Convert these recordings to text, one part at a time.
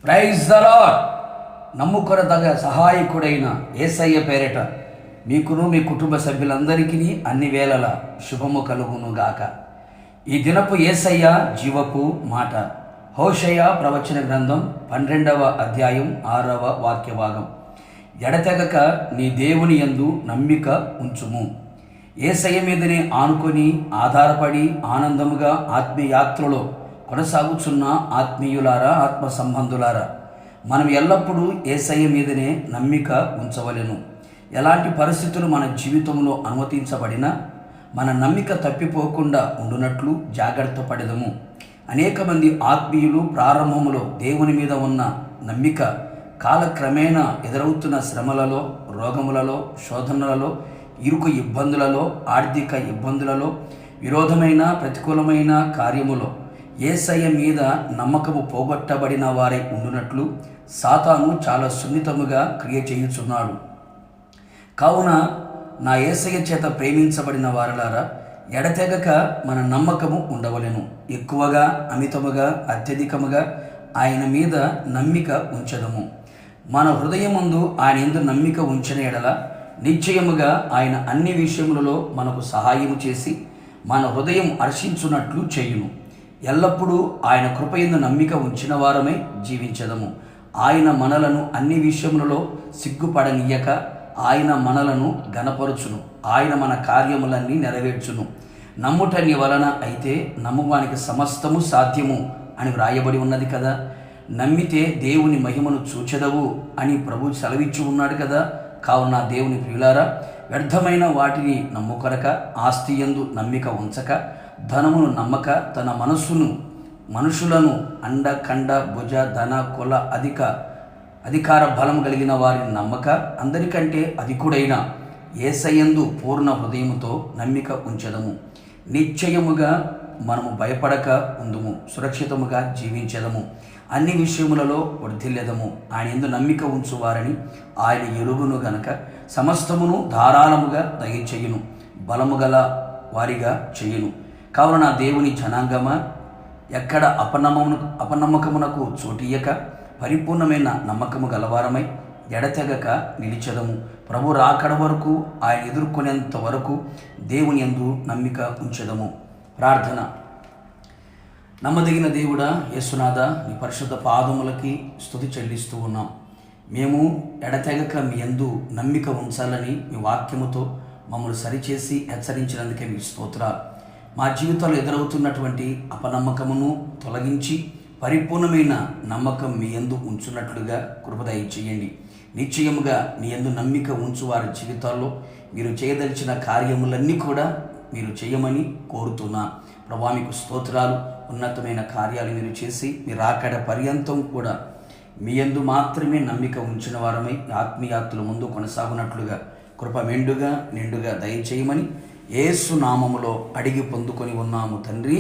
Praise the lord. నమ్ముకొనదగ సహాయకుడైన యేసయ్య పేరిట మీకును మీ కుటుంబ సభ్యులందరికీ అన్ని వేళల శుభము కలుగును గాక. ఈ దినపు యేసయ్య జీవపు మాట హోషేయ ప్రవచన గ్రంథం 12వ అధ్యాయం 6వ వాక్య భాగం. ఎడతెగక నీ దేవుని యందు నమ్మిక ఉంచుము. యేసయ్య మీదనే ఆనుకొని ఆధారపడి ఆనందముగా ఆత్మీయాత్రలో కొనసాగుచున్న ఆత్మీయులారా, ఆత్మ సంబంధులారా, మనం ఎల్లప్పుడూ యేసయ్య మీదనే నమ్మిక ఉంచవలెను. ఎలాంటి పరిస్థితులు మన జీవితంలో అనుమతించబడినా మన నమ్మిక తప్పిపోకుండా ఉండునట్లు జాగ్రత్త పడెదము. అనేక మంది ఆత్మీయులు ప్రారంభములో దేవుని మీద ఉన్న నమ్మిక కాలక్రమేణా ఎదురవుతున్న శ్రమలలో, రోగములలో, శోధనలలో, ఇరుకు ఇబ్బందులలో, ఆర్థిక ఇబ్బందులలో, విరోధమైన ప్రతికూలమైన కార్యములో యేసయ్య మీద నమ్మకము పోగొట్టబడిన వారై ఉండునట్లు సాతాను చాలా సున్నితముగా క్రియ చేయుచున్నాడు. కావున నా యేసయ్య చేత ప్రేమించబడిన వారలారా, ఎడతెగక మన నమ్మకము ఉండవలెను. ఎక్కువగా, అమితముగా, అత్యధికముగా ఆయన మీద నమ్మిక ఉంచదము. మన హృదయమందు ఆయన యందు నమ్మిక ఉంచిన ఎడల నిశ్చయముగా ఆయన అన్ని విషయములలో మనకు సహాయము చేసి మన హృదయం హర్షించున్నట్లు చేయును. ఎల్లప్పుడూ ఆయన కృపయందు నమ్మిక ఉంచిన వారమై జీవించదము. ఆయన మనలను అన్ని విషయములలో సిగ్గుపడనీయక ఆయన మనలను గణపరుచును. ఆయన మన కార్యములన్నీ నెరవేర్చును. నమ్ముట నీ వలన అయితే నమ్మువానికి సమస్తము సాధ్యము అని వ్రాయబడి ఉన్నది కదా. నమ్మితే దేవుని మహిమను చూచెదవు అని ప్రభు సెలవిచ్చి ఉన్నాడు కదా. కావున దేవుని ప్రియులారా, వ్యర్థమైన వాటిని నమ్ముకొనక, ఆస్తి యందు నమ్మిక ఉంచక, ధనమును నమ్మక, తన మనుషులను అండ కండ భుజ ధన కుల అధికార బలం కలిగిన వారిని నమ్మక, అందరికంటే అధికుడైన యేసయ్యందు పూర్ణ హృదయముతో నమ్మిక ఉంచెదము. నిశ్చయముగా మనము భయపడక ఉందుము, సురక్షితముగా జీవించెదము, అన్ని విషయములలో వర్ధిల్లెదము. ఆయన యందు నమ్మిక ఉంచువారని ఆయన ఎరుగును గనక సమస్తమును ధారాళముగా దయచేయును, బలము గల వారిగా చేయును. కావున నా దేవుని జనాంగమా, ఎక్కడ అపనమ్మకమునకు చోటియ్యక పరిపూర్ణమైన నమ్మకము గలవారమై ఎడతెగక నిలిచెదము. ప్రభు రాకడ వరకు, ఆయన ఎదుర్కొనేంత వరకు దేవుని యందు నమ్మిక ఉంచెదము. ప్రార్థన. నమ్మదగిన దేవుడా, యేసునాథ, నీ పరిశుద్ధ పాదములకి స్తుతి చెల్లిస్తూ ఉన్నాం. మేము ఎడతెగక మీ యందు నమ్మిక ఉంచాలని మీ వాక్యముతో మమ్మల్ని సరిచేసి హెచ్చరించినందుకే మీ స్తోత్రాలు. మా జీవితంలో ఎదురవుతున్నటువంటి అపనమ్మకమును తొలగించి పరిపూర్ణమైన నమ్మకం మీ యందు ఉంచున్నట్లుగా కృప దయచేయండి. నిశ్చయముగా నీ యందు నమ్మిక ఉంచు వారి జీవితాల్లో మీరు చేయదలిచిన కార్యములన్నీ కూడా మీరు చేయమని కోరుతున్నా. ప్రభా, మీకు స్తోత్రాలు. ఉన్నతమైన కార్యాలు మీరు చేసి మీరు రాకడ పర్యంతం కూడా మీ యందు మాత్రమే నమ్మిక ఉంచిన వారమై ఆత్మీయాత్తుల ముందు కొనసాగునట్లుగా కృప మెండుగా నిండుగా దయచేయమని యేసు నామములో అడిగి పొందుకొని ఉన్నాము తండ్రి,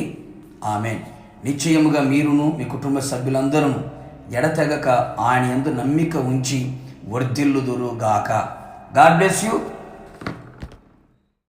ఆమేన్. నిశ్చయముగా మీరును మీ కుటుంబ సభ్యులందరూ ఎడతెగక ఆయన యందు నమ్మిక ఉంచి వర్ధిల్లుదురు గాక. God bless you.